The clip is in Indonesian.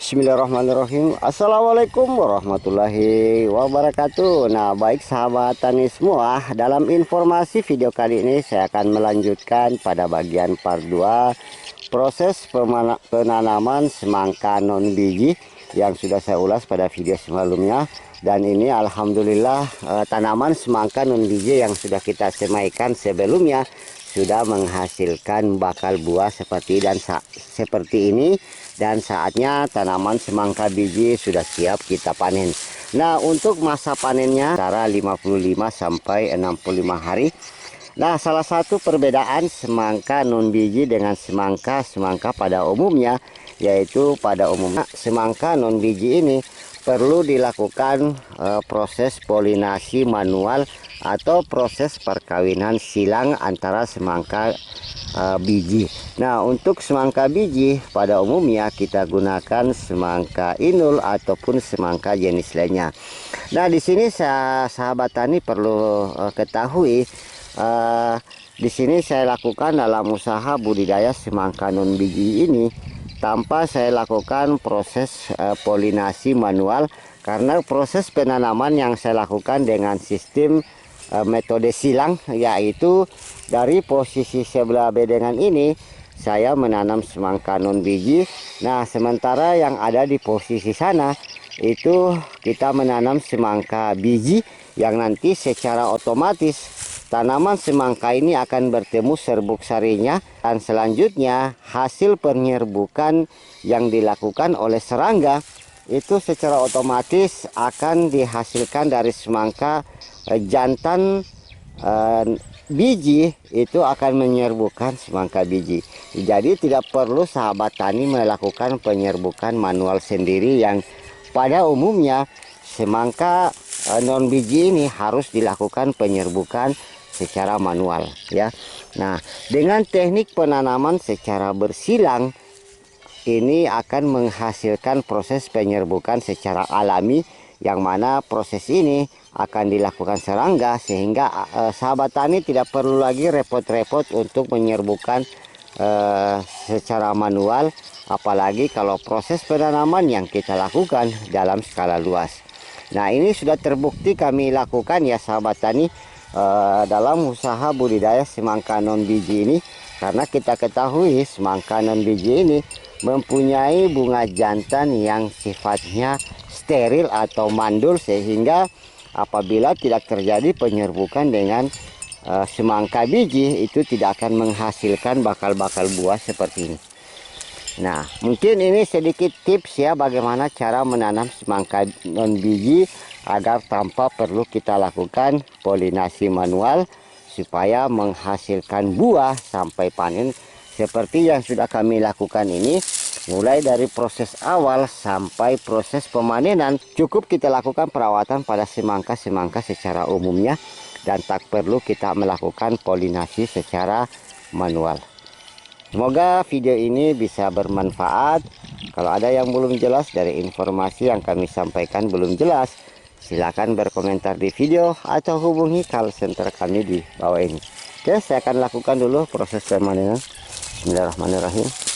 Bismillahirrahmanirrahim. Assalamualaikum warahmatullahi wabarakatuh. Nah, baik sahabat tani semua, dalam informasi video kali ini saya akan melanjutkan pada bagian part 2 proses penanaman semangka non biji yang sudah saya ulas pada video sebelumnya. Dan ini alhamdulillah tanaman semangka non biji yang sudah kita semaikan sebelumnya sudah menghasilkan bakal buah seperti ini, dan saatnya tanaman semangka biji sudah siap kita panen. Nah, untuk masa panennya antara 55 sampai 65 hari. Nah, salah satu perbedaan semangka non biji dengan semangka pada umumnya, yaitu pada umumnya semangka non biji ini perlu dilakukan proses polinasi manual atau proses perkawinan silang antara semangka biji. Nah, untuk semangka biji pada umumnya kita gunakan semangka inul ataupun semangka jenis lainnya. Nah, di sini sahabat tani perlu ketahui, di sini saya lakukan dalam usaha budidaya semangka non biji ini tanpa saya lakukan proses polinasi manual, karena proses penanaman yang saya lakukan dengan sistem metode silang, yaitu dari posisi sebelah bedengan ini saya menanam semangka non biji. Nah, sementara yang ada di posisi sana itu kita menanam semangka biji, yang nanti secara otomatis tanaman semangka ini akan bertemu serbuk sarinya, dan selanjutnya hasil penyerbukan yang dilakukan oleh serangga itu secara otomatis akan dihasilkan dari semangka jantan biji itu akan menyerbukan semangka biji. Jadi tidak perlu sahabat tani melakukan penyerbukan manual sendiri, yang pada umumnya semangka non biji ini harus dilakukan penyerbukan secara manual ya. Nah, dengan teknik penanaman secara bersilang ini akan menghasilkan proses penyerbukan secara alami, yang mana proses ini akan dilakukan serangga, sehingga sahabat tani tidak perlu lagi repot-repot untuk menyerbukan secara manual, apalagi kalau proses penanaman yang kita lakukan dalam skala luas. Nah, ini sudah terbukti kami lakukan ya sahabat tani dalam usaha budidaya semangka non biji ini, karena kita ketahui semangka non biji ini mempunyai bunga jantan yang sifatnya steril atau mandul, sehingga apabila tidak terjadi penyerbukan dengan semangka biji itu tidak akan menghasilkan bakal-bakal buah seperti ini. Nah, mungkin ini sedikit tips ya bagaimana cara menanam semangka non biji agar tanpa perlu kita lakukan polinasi manual, supaya menghasilkan buah sampai panen seperti yang sudah kami lakukan ini. Mulai dari proses awal sampai proses pemanenan cukup kita lakukan perawatan pada semangka secara umumnya, dan tak perlu kita melakukan polinasi secara manual. Semoga video ini bisa bermanfaat. Kalau ada yang belum jelas dari informasi yang kami sampaikan belum jelas, silakan berkomentar di video atau hubungi call center kami di bawah ini. Oke, saya akan lakukan dulu proses pemanenan. Bismillahirrahmanirrahim.